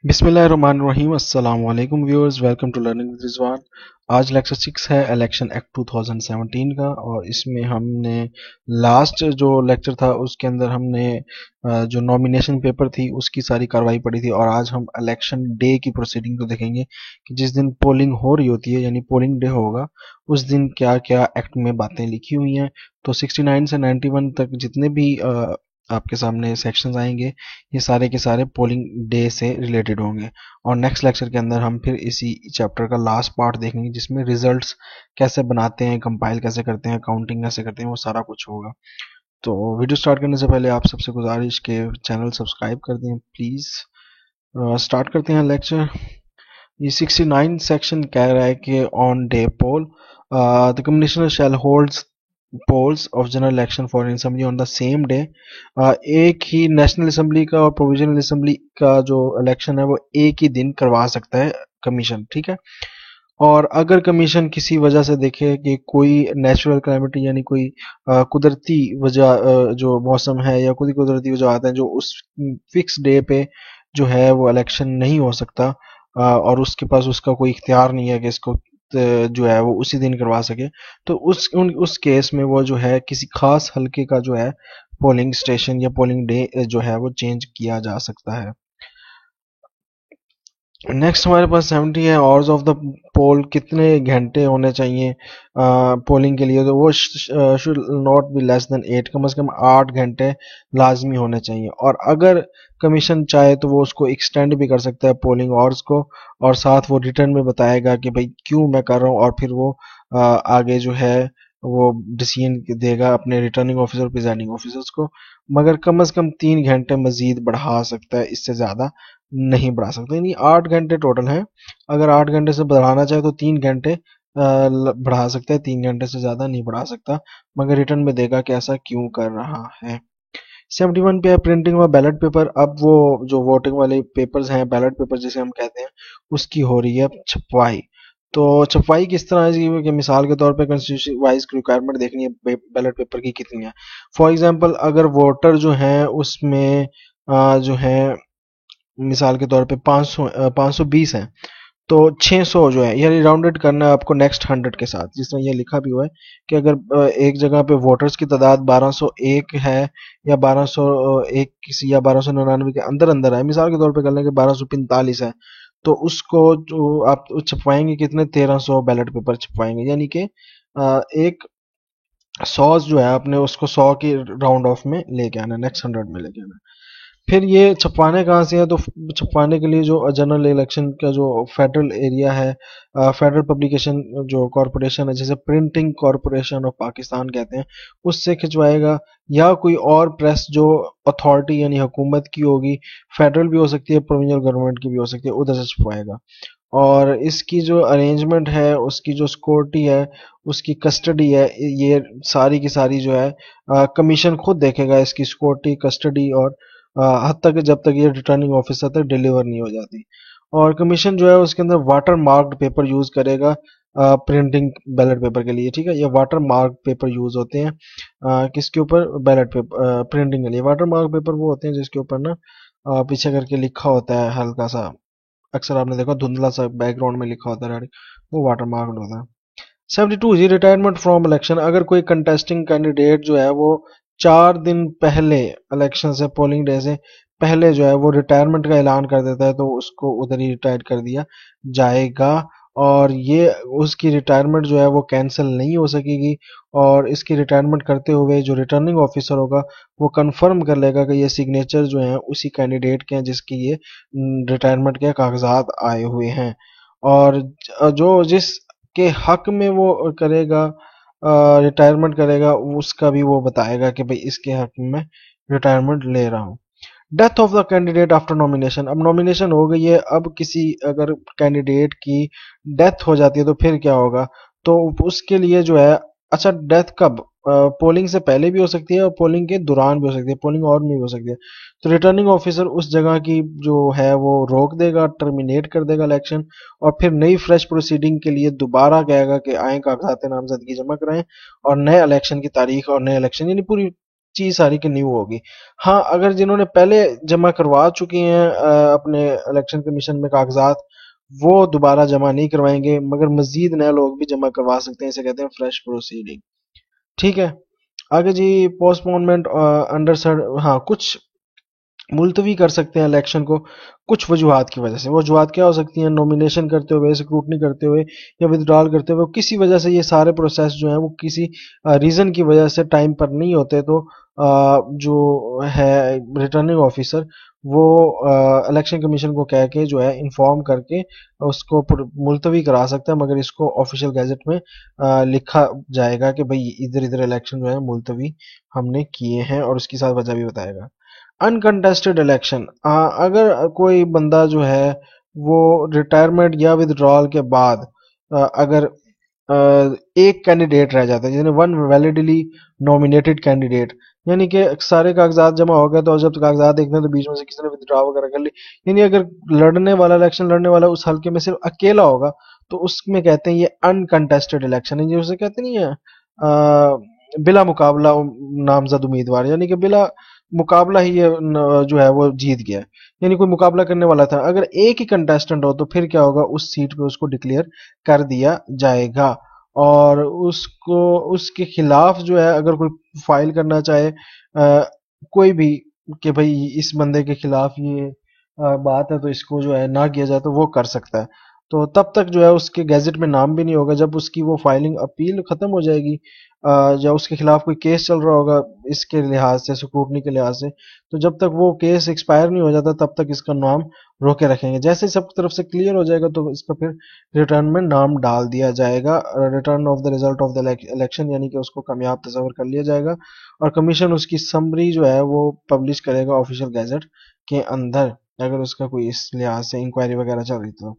बिस्मिल्लाहिर्रहमानिर्रहीम अस्सलाम वालेकुम viewers, welcome to learning with Rizwan. आज लेक्चर 6 है इलेक्शन एक्ट 2017 का, और इसमें हमने लास्ट जो लेक्चर था उसके अंदर हमने जो नॉमिनेशन पेपर थी उसकी सारी कार्रवाई पढ़ी थी। और आज हम इलेक्शन डे की प्रोसीडिंग को देखेंगे कि जिस दिन पोलिंग हो रही होती है यानी पोलिंग डे होगा उस दिन क्या क्या एक्ट में बातें लिखी हुई हैं। तो 69 से 91 तक जितने भी आपके सामने सेक्शंस आएंगे ये सारे के सारे पोलिंग डे से रिलेटेड होंगे। और नेक्स्ट लेक्चर के अंदर हम फिर इसी चैप्टर का लास्ट पार्ट देखेंगे जिसमें रिजल्ट्स कैसे बनाते हैं, कंपाइल कैसे करते हैं, काउंटिंग कैसे करते हैं, वो सारा कुछ होगा। तो वीडियो स्टार्ट करने से पहले आप सबसे गुजारिश के चैनल सब्सक्राइब कर दें प्लीज़। स्टार्ट करते हैं लेक्चर। ये 69 सेक्शन कह रहा है कि on day poll the commissioner shall holds polls of general election for assembly on the same day. एक ही नेशनल असेंबली का और प्रोविजनल असेंबली का जो इलेक्शन है वो एक ही दिन करवा सकता है कमीशन, ठीक है। और अगर कमीशन किसी वजह से देखे कि कोई नेचुरल कैलेमिटी यानी कोई कुदरती वजह जो मौसम है या कोई कुदरती वजह आते हैं जो उस फिक्स डे पे जो है वो इलेक्शन नहीं हो सकता, और उसके पास उसका कोई इख्तियार नहीं है कि इसको जो है वो उसी दिन करवा सके, तो उस केस में वो जो है किसी खास हलके का जो है पोलिंग स्टेशन या पोलिंग डे जो है वो चेंज किया जा सकता है। नेक्स्ट हमारे पास 70 है आवर्स ऑफ द पोल, कितने घंटे होने चाहिए पोलिंग के लिए। तो वो should not be less than 8, कम से कम 8 घंटे लाजमी होने चाहिए। और अगर कमीशन चाहे तो वो उसको एक्सटेंड भी कर सकता है पोलिंग आवर्स को, और साथ वो रिटर्न में बताएगा कि भाई क्यों मैं कर रहा हूँ, और फिर वो आगे जो है वो डिसीजन देगा अपने रिटर्निंग ऑफिसर प्रिजाइडिंग ऑफिसर्स को। मगर कम से कम 3 घंटे मजीद बढ़ा सकता है, इससे ज़्यादा नहीं बढ़ा सकते। यानी 8 घंटे टोटल है, अगर 8 घंटे से बढ़ाना चाहे तो 3 घंटे बढ़ा सकता है, 3 घंटे से ज्यादा नहीं बढ़ा सकता, मगर रिटर्न में देगा कि ऐसा क्यों कर रहा है। 71 पे है प्रिंटिंग व बैलेट पेपर। अब वो जो वोटिंग वाले पेपर्स हैं, बैलेट पेपर जिसे हम कहते हैं, उसकी हो रही है छपवाई। तो छपवाई किस तरह है कि मिसाल के तौर पे कंस्टिट्यूशन वाइज रिक्वायरमेंट देखनी है बैलेट पेपर की कितनी है। फॉर एग्जांपल अगर वोटर जो है उसमें जो है मिसाल के तौर पे 520 है, तो 600 जो है यानी राउंडेड करना है आपको नेक्स्ट 100 के साथ, जिस तरह ये लिखा भी हुआ है कि अगर एक जगह पे वोटर्स की तादाद 1201 है या 1201 किसी या 1299 के अंदर अंदर है, मिसाल के तौर पे कर लें कि 1245 है, तो उसको जो आप छपवाएंगे कितने 1300 बैलेट पेपर छपवाएंगे, यानी कि एक 100 जो है आपने उसको 100 की राउंड ऑफ में लेके आना, नेक्स्ट 100 में लेके आना। फिर ये छपवाने कहाँ से है, तो छपवाने के लिए जो जनरल इलेक्शन का जो फेडरल एरिया है, फेडरल पब्लिकेशन जो कॉरपोरेशन है जिसे प्रिंटिंग कॉरपोरेशन ऑफ पाकिस्तान कहते हैं, उससे खिंचवाएगा, या कोई और प्रेस जो अथॉरिटी यानी हुकूमत की होगी, फेडरल भी हो सकती है प्रोविंशियल गवर्नमेंट की भी हो सकती है, उधर से छपवाएगा। और इसकी जो अरेंजमेंट है, उसकी जो सिक्योरिटी है, उसकी कस्टडी है, ये सारी की सारी जो है कमीशन खुद देखेगा इसकी सिक्योरिटी, कस्टडी, और हद तक जब तक ये रिटर्निंग ऑफिसर तक डिलीवर नहीं हो जाती। और कमीशन जो है उसके अंदर वाटर मार्क्ड पेपर यूज करेगा प्रिंटिंग बैलेट पेपर के लिए, ठीक है। ये वाटर मार्क पेपर यूज होते हैं किसके ऊपर, बैलेट पेपर प्रिंटिंग के लिए। वाटर मार्क पेपर वो होते हैं जिसके ऊपर ना पीछे करके लिखा होता है हल्का सा, अक्सर आपने देखा धुंधला सा बैकग्राउंड में लिखा होता है रेड, वो वाटर मार्क्ड होता है। 72 जी रिटायरमेंट फ्रॉम इलेक्शन। अगर कोई कंटेस्टिंग कैंडिडेट जो है वो 4 दिन पहले इलेक्शन से, पोलिंग डे से पहले जो है वो रिटायरमेंट का ऐलान कर देता है, तो उसको उधर ही रिटायर कर दिया जाएगा, और ये उसकी रिटायरमेंट जो है वो कैंसिल नहीं हो सकेगी। और इसकी रिटायरमेंट करते हुए जो रिटर्निंग ऑफिसर होगा वो कंफर्म कर लेगा कि ये सिग्नेचर जो हैं उसी कैंडिडेट के हैं जिसकी ये रिटायरमेंट के कागजात आए हुए हैं। और जो जिस के हक में वो करेगा, रिटायरमेंट करेगा, उसका भी वो बताएगा कि भाई इसके हक में मैं रिटायरमेंट ले रहा हूँ। Death of the candidate after nomination. अब नॉमिनेशन हो गई है, अब किसी अगर कैंडिडेट की डेथ हो जाती है तो फिर क्या होगा, तो उसके लिए जो है, अच्छा डेथ कब, पोलिंग से पहले भी हो सकती है और पोलिंग के दौरान भी हो सकती है, पोलिंग और में भी हो सकती है। तो रिटर्निंग ऑफिसर उस जगह की जो है वो रोक देगा, टर्मिनेट कर देगा इलेक्शन, और फिर नई फ्रेश प्रोसीडिंग के लिए दोबारा कहेगा कि आए कागजात नामजदगी जमा कराएं और नए इलेक्शन की तारीख और नए इलेक्शन, यानी पूरी चीज सारी की न्यू होगी। हाँ, अगर जिन्होंने पहले जमा करवा चुके हैं अपने इलेक्शन कमीशन में कागजात, वो दोबारा जमा नहीं करवाएंगे, मगर मजीद नए लोग भी जमा करवा सकते हैं, इसे कहते हैं फ्रेश प्रोसीडिंग। ठीक है। आगे जी, पोस्टपोनमेंट अंडर सर, हाँ, कुछ मुलतवी कर सकते हैं इलेक्शन को कुछ वजूहात की वजह से। वजूहात क्या हो सकती हैं? नॉमिनेशन करते हुए, स्क्रूटनी करते हुए, या विदड्रॉल करते हुए, किसी वजह से ये सारे प्रोसेस जो हैं वो किसी रीज़न की वजह से टाइम पर नहीं होते, तो जो है रिटर्निंग ऑफिसर, वो इलेक्शन कमीशन को कह के जो है इन्फॉर्म करके उसको मुलतवी करा सकता है, मगर इसको ऑफिशियल गैजेट में लिखा जाएगा कि भाई इधर इधर इलेक्शन जो है मुलतवी हमने किए हैं, और उसकी साथ वजह भी बताएगा। अनकंटेस्टेड इलेक्शन, अगर कोई बंदा जो है वो रिटायरमेंट या विदड्रॉल के बाद अगर एक कैंडिडेट रह जाता है, यानी वन वैलिडली नॉमिनेटेड कैंडिडेट, यानी कि सारे कागजात जमा हो गए, तो जब कागजात देखते हैं तो बीच में से किसी ने विदड्रॉ वगैरह कर ली, यानी अगर इलेक्शन लड़ने वाला उस हल्के में सिर्फ अकेला होगा, तो उसमें कहते हैं ये अनकंटेस्टेड इलेक्शन है। जिसे कहते नहीं है बिला मुकाबला नामजद उम्मीदवार, यानी कि बिला मुकाबला ही ये जो है वो जीत गया है, यानी कोई मुकाबला करने वाला था। अगर एक ही कंटेस्टेंट हो तो फिर क्या होगा, उस सीट पे उसको डिक्लेयर कर दिया जाएगा, और उसको उसके खिलाफ जो है अगर कोई फाइल करना चाहे कोई भी, कि भाई इस बंदे के खिलाफ ये बात है तो इसको जो है ना किया जाए, तो वो कर सकता है। तो तब तक जो है उसके गैजेट में नाम भी नहीं होगा, जब उसकी वो फाइलिंग अपील खत्म हो जाएगी या उसके खिलाफ कोई केस चल रहा होगा इसके लिहाज से, स्क्रूटनी के लिहाज से, तो जब तक वो केस एक्सपायर नहीं हो जाता तब तक इसका नाम रोके रखेंगे। जैसे ही सब तरफ से क्लियर हो जाएगा तो इसका फिर रिटर्न में नाम डाल दिया जाएगा, return of the result of the election, यानी कि उसको कामयाब तस्वर कर लिया जाएगा, और कमीशन उसकी समरी जो है वो पब्लिश करेगा ऑफिशियल गैजेट के अंदर, अगर उसका कोई इस लिहाज से इंक्वायरी वगैरह चल रही तो।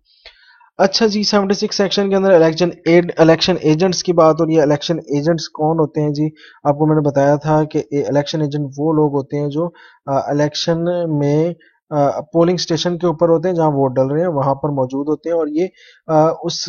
अच्छा जी, 76 सेक्शन के अंदर इलेक्शन एजेंट्स की बात हो रही है। इलेक्शन एजेंट्स कौन होते हैं जी? आपको मैंने बताया था कि इलेक्शन एजेंट वो लोग होते हैं जो इलेक्शन में पोलिंग स्टेशन के ऊपर होते हैं जहां वोट डल रहे हैं, वहां पर मौजूद होते हैं, और ये उस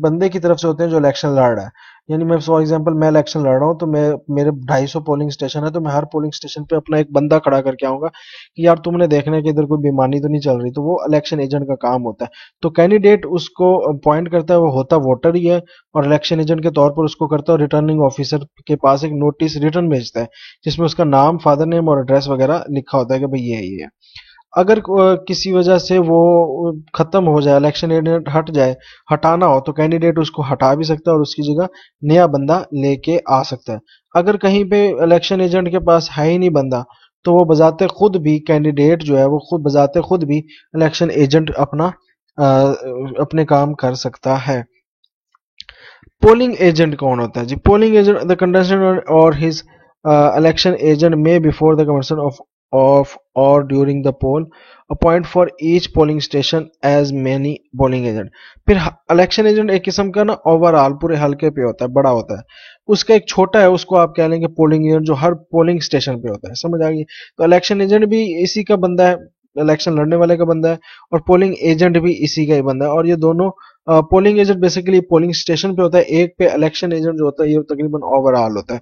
बंदे की तरफ से होते हैं जो इलेक्शन लड़ रहा है। यानी मैं फॉर एग्जांपल मैं इलेक्शन लड़ रहा हूँ, तो मैं मेरे 250 पोलिंग स्टेशन है, तो मैं हर पोलिंग स्टेशन पे अपना एक बंदा खड़ा करके आऊंगा कि यार तुमने देखना है कि इधर कोई बेईमानी तो नहीं चल रही, तो वो इलेक्शन एजेंट का काम होता है। तो कैंडिडेट उसको अपॉइंट करता है, वो होता वोटर ही है, और इलेक्शन एजेंट के तौर पर उसको करता है, और रिटर्निंग ऑफिसर के पास एक नोटिस रिटर्न भेजता है जिसमें उसका नाम, फादर नेम और एड्रेस वगैरह लिखा होता है कि भाई ये है। अगर किसी वजह से वो खत्म हो जाए, इलेक्शन एजेंट हट जाए, हटाना हो, तो कैंडिडेट उसको हटा भी सकता है और उसकी जगह नया बंदा लेके आ सकता है। अगर कहीं पे इलेक्शन एजेंट के पास है ही नहीं बंदा, तो वो बजाते खुद भी कैंडिडेट जो है वो खुद बजाते खुद भी इलेक्शन एजेंट अपने काम कर सकता है। पोलिंग एजेंट कौन होता है जी? Polling agent the contestant or his election agent may before the commencement of or during the poll appoint for each polling station as many polling agent. फिर इलेक्शन एजेंट एक किस्म का ना ओवरऑल पूरे हल्के पे होता है, बड़ा होता है। उसका एक छोटा है, उसको आप कह लेंगे पोलिंग एजेंट, जो हर पोलिंग स्टेशन पे होता है। समझ आ गई? तो इलेक्शन एजेंट भी इसी का बंदा है, इलेक्शन लड़ने वाले का बंदा है, और पोलिंग एजेंट भी इसी का ही बंदा है, और ये दोनों polling agent basically polling station पे होता है एक पे, इलेक्शन एजेंट जो होता है ये तकरीबन ओवरऑल होता है।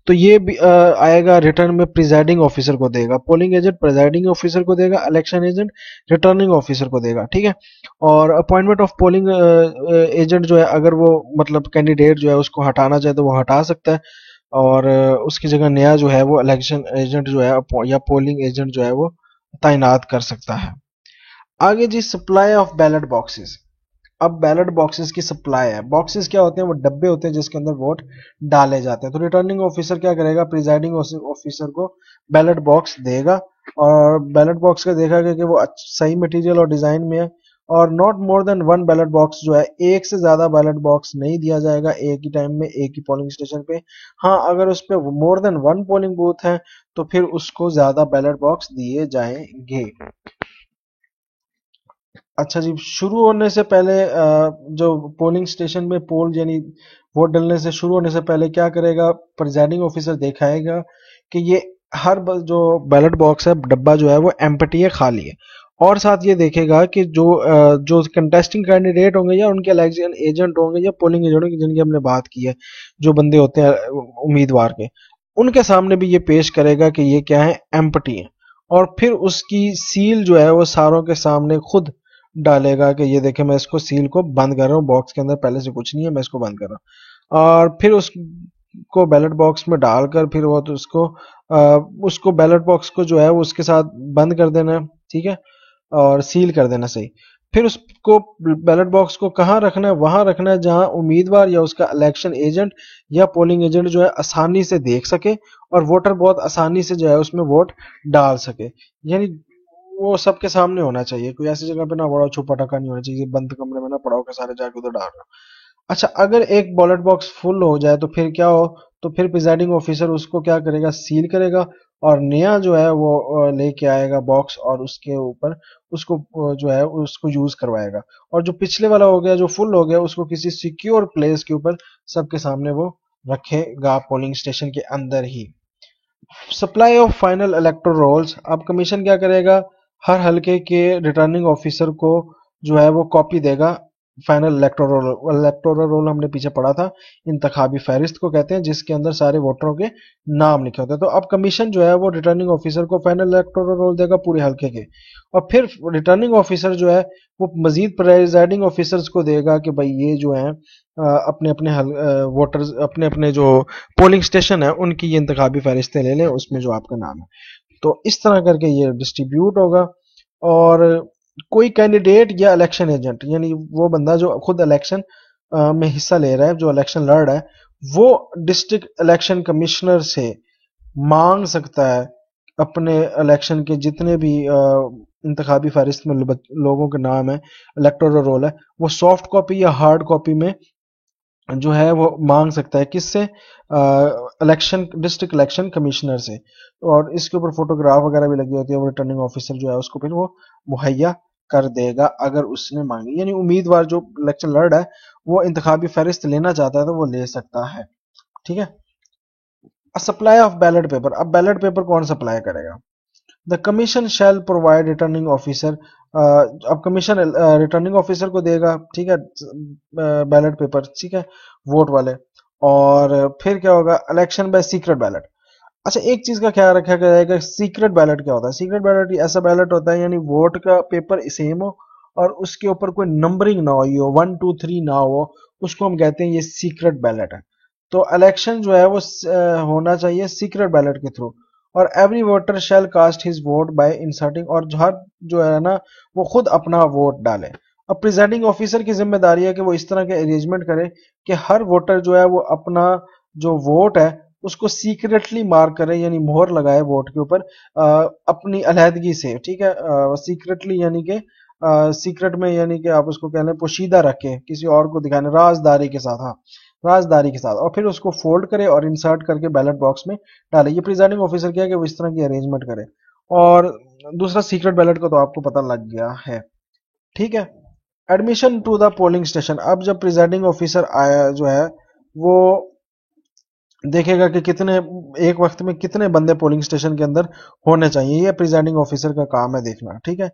तो ये भी आएगा रिटर्न में, प्रिजाइडिंग ऑफिसर को देगा। पोलिंग एजेंट प्रिजाइडिंग ऑफिसर को देगा, इलेक्शन एजेंट रिटर्निंग ऑफिसर को देगा। ठीक है। और अपॉइंटमेंट ऑफ पोलिंग एजेंट जो है, अगर वो मतलब कैंडिडेट जो है उसको हटाना चाहे तो वो हटा सकता है, और उसकी जगह नया जो है वो इलेक्शन एजेंट जो है या पोलिंग एजेंट जो है वो तैनात कर सकता है। आगे जी, सप्लाई ऑफ बैलेट बॉक्सेस। अब बैलेट बॉक्सेस की सप्लाई है। बॉक्सेस क्या होते हैं? वो डब्बे होते हैं जिसके अंदर वोट डाले जाते हैं। तो रिटर्निंग ऑफिसर क्या करेगा? प्रिजाइडिंग ऑफिसर को बैलेट बॉक्स देगा, और बैलेट बॉक्स का देखा गया कि वो सही मटेरियल और डिजाइन में है, और not more than one ballot box जो है, एक से ज्यादा बैलेट बॉक्स नहीं दिया जाएगा एक ही टाइम में एक ही पोलिंग स्टेशन पे। हाँ, अगर उस पे more than one polling booth है तो फिर उसको ज्यादा बैलेट बॉक्स दिए जाएंगे। अच्छा जी, शुरू होने से पहले जो पोलिंग स्टेशन में पोल यानी वोट डलने से शुरू होने से पहले क्या करेगा? प्रिजाइडिंग ऑफिसर दिखाएगा कि ये जो बैलेट बॉक्स है, डब्बा जो है वो एम्प्टी है, खाली है, और साथ ये देखेगा कि जो कंटेस्टिंग कैंडिडेट होंगे या उनके इलेक्शन एजेंट होंगे या पोलिंग एजेंट होंगे जिनकी हमने बात की है, जो बंदे होते हैं उम्मीदवार के, उनके सामने भी ये पेश करेगा कि ये क्या है, एम्प्टी है, और फिर उसकी सील जो है वो सारों के सामने खुद डालेगा कि ये देखे मैं इसको सील को बंद कर रहा हूँ, बॉक्स के अंदर पहले से कुछ नहीं है, मैं इसको बंद कर रहा हूँ। और फिर उसको बैलेट बॉक्स में डालकर फिर वो तो उसको बैलेट बॉक्स को जो है वो उसके साथ बंद कर देना है, ठीक है, और सील कर देना सही। फिर उसको बैलेट बॉक्स को कहाँ रखना है, वहां रखना है जहां उम्मीदवार या उसका इलेक्शन एजेंट या पोलिंग एजेंट जो है आसानी से देख सके और वोटर बहुत आसानी से जो है उसमें वोट डाल सके। यानी वो सबके सामने होना चाहिए, कोई ऐसी जगह पे ना बड़ा छुपा ढका नहीं होना चाहिए, बंद कमरे में ना पड़ा होकर सारे जाके उधर डाल रहे हो। अच्छा, अगर एक बैलेट बॉक्स फुल हो जाए तो फिर क्या हो, तो फिर प्रिजाइडिंग ऑफिसर उसको क्या करेगा, सील करेगा और नया जो है वो लेके आएगा बॉक्स और उसके ऊपर उसको जो है उसको यूज करवाएगा। और जो पिछले वाला हो गया जो फुल हो गया उसको किसी सिक्योर प्लेस के ऊपर सबके सामने वो रखेगा, पोलिंग स्टेशन के अंदर ही। Supply of final electoral rolls, अब कमीशन क्या करेगा, हर हलके के रिटर्निंग ऑफिसर को जो है वो कॉपी देगा फाइनल इलेक्टोरल रोल हमने पीछे पढ़ा था, इंतखाबी फहरिस्त को कहते हैं जिसके अंदर सारे वोटरों के नाम लिखे होते हैं। तो अब कमीशन जो है वो रिटर्निंग ऑफिसर को फाइनल इलेक्टोरल रोल देगा पूरे हलके के, और फिर रिटर्निंग ऑफिसर जो है वो मजीद प्रेजाइडिंग ऑफिसर्स को देगा कि भाई ये जो है अपने अपने वोटर्स अपने अपने जो पोलिंग स्टेशन है उनकी ये इंतखाबी फहरिस्तें ले लें उसमें जो आपका नाम है। तो इस तरह करके ये डिस्ट्रीब्यूट होगा। और कोई कैंडिडेट या इलेक्शन एजेंट यानी वो बंदा जो खुद इलेक्शन में हिस्सा ले रहा है, जो इलेक्शन लड़ रहा है, वो डिस्ट्रिक्ट इलेक्शन कमिश्नर से मांग सकता है अपने इलेक्शन के जितने भी इंतखाबी फहरिस्त में लोगों के नाम है, इलेक्टोरल रोल है, वो सॉफ्ट कॉपी या हार्ड कॉपी में जो है वो मांग सकता है, किससे, इलेक्शन डिस्ट्रिक्ट इलेक्शन कमिश्नर से। और इसके ऊपर फोटोग्राफ वगैरह भी लगी होती है, वो रिटर्निंग ऑफिसर जो है उसको फिर वो मुहैया कर देगा अगर उसने मांगी। यानी उम्मीदवार जो इलेक्शन लड़ रहा है वो इंतखाबी फहरिस्त लेना चाहता है तो वो ले सकता है, ठीक है। सप्लाई ऑफ बैलेट पेपर, अब बैलेट पेपर कौन सप्लाई करेगा, the commission shell provide returning officer, अब कमीशन रिटर्निंग ऑफिसर को देगा, ठीक है, बैलेट पेपर, ठीक है, वोट वाले। और फिर क्या होगा, इलेक्शन बाय सीक्रेट बैलेट। अच्छा, एक चीज का ख्याल रखा जाएगा, सीक्रेट बैलेट क्या होता है, सीक्रेट बैलेट ऐसा बैलेट होता है यानी वोट का पेपर सेम हो और उसके ऊपर कोई नंबरिंग ना हुई हो, 1 2 3 ना हो, उसको हम कहते हैं ये सीक्रेट बैलेट है। तो इलेक्शन जो है वो होना चाहिए सीक्रेट बैलेट के थ्रू। और every voter shall cast his vote by inserting, और हर जो है ना वो खुद अपना वोट डाले। अब प्रिजाइडिंग ऑफिसर की जिम्मेदारी है कि वो इस तरह के अरेंजमेंट करे कि हर वोटर जो है वो अपना जो वोट है उसको सीक्रेटली मार्क करे, यानी मोहर लगाए वोट के ऊपर अपनी अलहदगी से, ठीक है, सीक्रेटली यानी कि सीक्रेट में, यानी कि आप उसको कह लें पोशीदा रखे, किसी और को दिखाने, राजदारी के साथ, हाँ, राजदारी के साथ, और फिर उसको फोल्ड करे और इंसर्ट करके बैलेट बॉक्स में डाले। ये प्रिजाइडिंग ऑफिसर क्या है कि वो इस तरह की अरेंजमेंट करे। और दूसरा सीक्रेट बैलेट का तो आपको पता लग गया है, ठीक है। Admission to the polling station, अब जब प्रिजाइडिंग ऑफिसर आया जो है वो देखेगा कि कितने एक वक्त में कितने बंदे पोलिंग स्टेशन के अंदर होने चाहिए, ये प्रिजाइडिंग ऑफिसर का काम है देखना, ठीक है।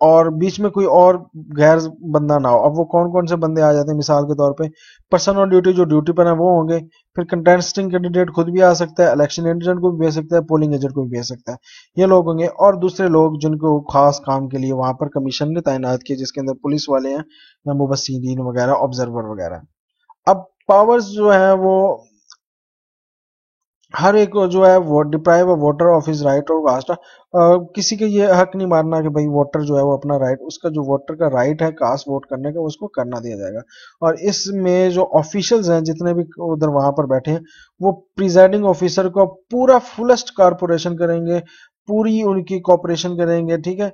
और बीच में कोई और गैर बंदा ना हो। अब वो कौन कौन से बंदे आ जाते हैं, मिसाल के तौर पे पर्सन ऑन ड्यूटी, जो ड्यूटी पर है वो होंगे, फिर कंटेस्टिंग कैंडिडेट खुद भी आ सकता है, इलेक्शन एजेंट को भी भेज सकता है, पोलिंग एजेंट को भी भेज सकता है, ये लोग होंगे। और दूसरे लोग जिनको खास काम के लिए वहां पर कमीशन ने तैनात किए, जिसके अंदर पुलिस वाले हैं या मुबस्सिरीन वगैरह, ऑब्जर्वर वगैरह। अब पावर्स जो है वो हर एक को जो है वो deprive voter of his right और कास्ट, किसी के ये हक नहीं मारना कि भाई वोटर जो है वो अपना राइट, उसका जो वोटर का राइट है कास्ट वोट करने का, उसको करना दिया जाएगा। और इसमें जो ऑफिशियल्स हैं जितने भी उधर वहां पर बैठे हैं वो प्रिजाइडिंग ऑफिसर को पूरा फुलेस्ट कारपोरेशन करेंगे, पूरी उनकी कॉपरेशन करेंगे, ठीक है,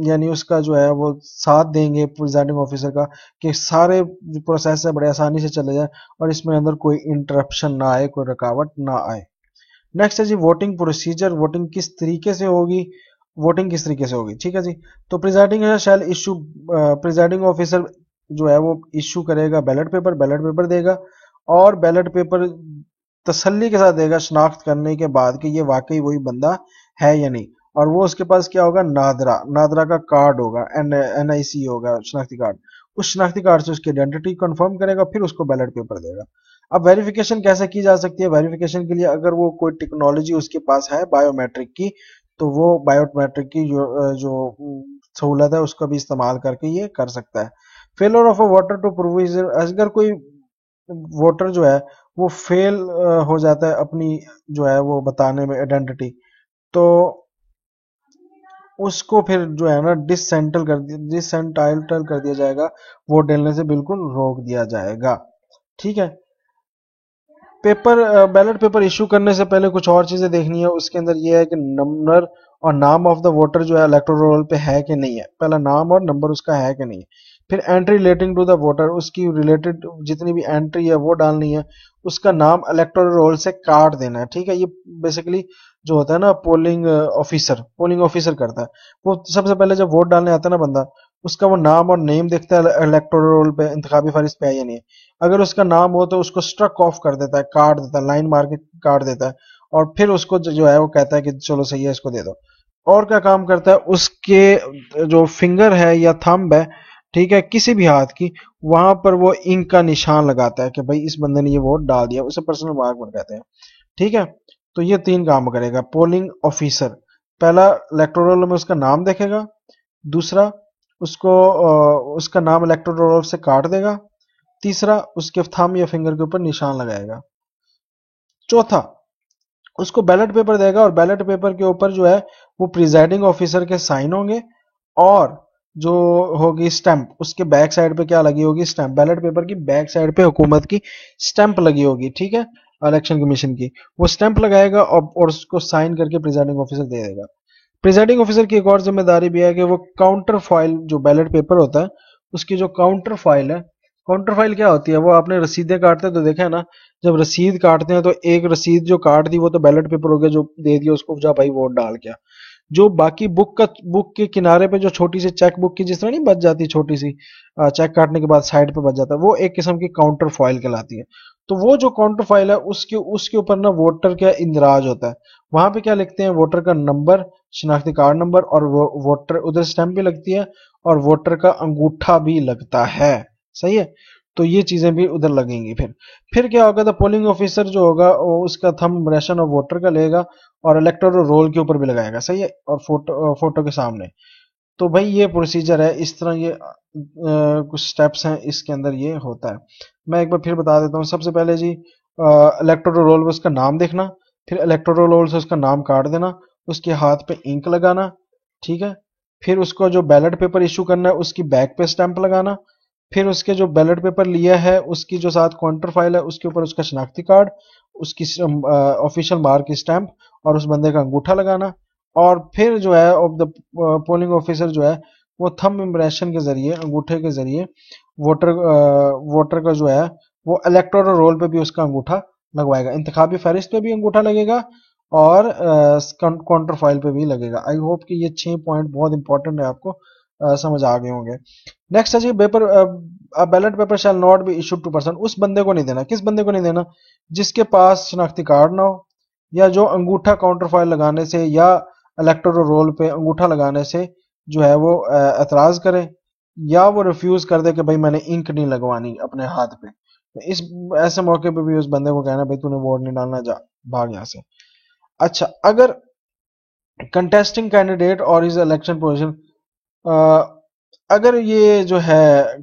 यानी उसका जो है वो साथ देंगे प्रिजाइडिंग ऑफिसर का कि सारे प्रोसेस है बड़े आसानी से चले जाए और इसमें अंदर कोई इंटरप्शन ना आए, कोई रुकावट ना आए। नेक्स्ट है जी वोटिंग प्रोसीजर, वोटिंग किस तरीके से होगी, वोटिंग किस तरीके से होगी, ठीक है जी। तो presiding shall issue, presiding officer जो है वो इशू करेगा बैलेट पेपर, बैलेट पेपर देगा और बैलेट पेपर तसल्ली के साथ देगा शनाख्त करने के बाद कि ये वाकई वही बंदा है या नहीं। और वो उसके पास क्या होगा, नादरा, नादरा का कार्ड होगा, NIC होगा, शनाख्ती कार्ड। उस शनाख्ती कार्ड से उसकी आइडेंटिटी कंफर्म करेगा, फिर उसको बैलेट पेपर देगा। अब वेरिफिकेशन कैसे की जा सकती है? वेरिफिकेशन के लिए अगर वो कोई टेक्नोलॉजी उसके पास है बायोमेट्रिक की, तो वो बायोमेट्रिक की जो सहूलत है उसका भी इस्तेमाल करके ये कर सकता है। Failure of a voter to prove, अगर कोई वोटर जो है वो फेल हो जाता है अपनी जो है वो बताने में आइडेंटिटी, तो उसको फिर जो है ना डिसेंटाइटल कर दिया जाएगा, वोट डालने से बिल्कुल रोक दिया जाएगा। ठीक है। पेपर बैलेट पेपर इशू करने से पहले कुछ और चीजें देखनी है। उसके अंदर ये है कि नंबर और नाम ऑफ द वोटर जो है इलेक्टोरल रोल पे है कि नहीं है। पहला नाम और नंबर उसका है कि नहीं है। फिर entry relating to the voter, उसकी रिलेटेड जितनी भी एंट्री है वो डालनी है। उसका नाम इलेक्टोरल रोल से काट देना है। ठीक है। ये बेसिकली जो होता है ना पोलिंग ऑफिसर करता है। वो सबसे पहले जब वोट डालने आता है ना बंदा, उसका वो नाम और नेम देखता है इलेक्टोरल रोल पे, इंतखाबी फहरिस्त पे है या नहीं है। अगर उसका नाम हो तो उसको स्ट्रक ऑफ कर देता है, काट देता है, लाइन मार के काट देता है। और फिर उसको जो है वो कहता है कि चलो सही है, इसको दे दो। और क्या काम करता है, उसके जो फिंगर है या थंब है, ठीक है, किसी भी हाथ की, वहां पर वो इंक का निशान लगाता है कि भाई इस बंदे ने ये वोट डाल दिया, उसे पर्सनल मार्क बन कहते हैं। ठीक है। तो ये तीन काम करेगा पोलिंग ऑफिसर। पहला, इलेक्टोरल में उसका नाम देखेगा। दूसरा, उसका नाम इलेक्टोरल रोल से काट देगा। तीसरा, उसके थंब या फिंगर के ऊपर निशान लगाएगा। चौथा, उसको बैलेट पेपर देगा और बैलेट पेपर के ऊपर जो है वो प्रिजाइडिंग ऑफिसर के साइन होंगे। और जो होगी स्टैंप, उसके बैक साइड पे क्या लगी होगी, स्टैंप। बैलेट पेपर की बैक साइड पे हुकूमत की स्टैंप लगी होगी। ठीक है। इलेक्शन कमीशन की वो स्टैंप लगाएगा और उसको साइन करके प्रिजाइडिंग ऑफिसर दे देगा। प्रिजाइडिंग ऑफिसर की एक और जिम्मेदारी भी है कि वो काउंटर फाइल, जो बैलेट पेपर होता है उसकी जो काउंटर फाइल है, काउंटर फाइल क्या होती है, वो आपने रसीदें काटते तो देखा है ना, जब रसीद काटते हैं तो एक रसीद जो काट दी वो तो बैलेट पेपर हो गया, जो दे दिया उसको जा भाई वोट डाल के। जो बाकी बुक के किनारे पे जो छोटी सी चेक बुक की जिस तरह नहीं बच जाती, छोटी सी चेक काटने के बाद साइड पे बच जाता है, वो एक किस्म की काउंटर फॉइल कहलाती है। तो वो जो काउंटर फाइल है उसके उसके ऊपर ना वोटर का इंदराज होता है। वहां पे क्या लिखते हैं, वोटर का नंबर, शनाख्ती कार्ड नंबर, और वोटर उधर स्टैंप भी लगती है और वोटर का अंगूठा भी लगता है। सही है। तो ये चीजें भी उधर लगेंगी। फिर क्या होगा, द पोलिंग ऑफिसर जो होगा वो उसका थंब इम्प्रेशन ऑफ वोटर का लेगा और इलेक्टोरल रोल के ऊपर भी लगाएगा। सही है। और फोटो के सामने। तो भाई ये प्रोसीजर है, इस तरह ये कुछ स्टेप्स हैं इसके अंदर, ये होता है। मैं एक बार फिर बता देता हूँ। सबसे पहले जी, इलेक्टोरल रोल में उसका नाम देखना। फिर इलेक्टोरल रोल से उसका नाम काट देना। उसके हाथ पे इंक लगाना। ठीक है। फिर उसको जो बैलेट पेपर इशू करना है उसकी बैक पे स्टैंप लगाना। फिर उसके जो बैलेट पेपर लिया है उसकी जो साथ काउंटर फाइल है उसके ऊपर उसका शनाख्ती कार्ड, उसकी ऑफिशियल मार्क की स्टैंप और उस बंदे का अंगूठा लगाना। और फिर जो है ऑफ द पोलिंग ऑफिसर जो है वो थंब इम्प्रेशन के जरिए, अंगूठे के जरिए वोटर का जो है वो इलेक्टोरल रोल पे भी उसका अंगूठा लगवाएगा, इंतखाबी फहरिस्त पे भी अंगूठा लगेगा और काउंटर फाइल पे भी लगेगा। आई होप कि ये 6 पॉइंट बहुत इंपॉर्टेंट है, आपको समझ आ गए होंगे। नेक्स्ट है जी, paper ballot paper shall not be issued to person. उस बंदे को नहीं देना, किस बंदे को नहीं देना, जिसके पास शनाख्ती कार्ड ना हो, या जो अंगूठा काउंटर फाइल लगाने से या इलेक्टोरल रोल पे अंगूठा लगाने से जो है वो एतराज करे, या वो रिफ्यूज कर दे कि भाई मैंने इंक नहीं लगवानी अपने हाथ पे। तो इस ऐसे मौके पे भी उस बंदे को कहना भाई तूने वोट नहीं डालना, जा भाग यहाँ से। अच्छा, अगर कंटेस्टिंग कैंडिडेट और इज इलेक्शन पोजीशन, अगर ये जो है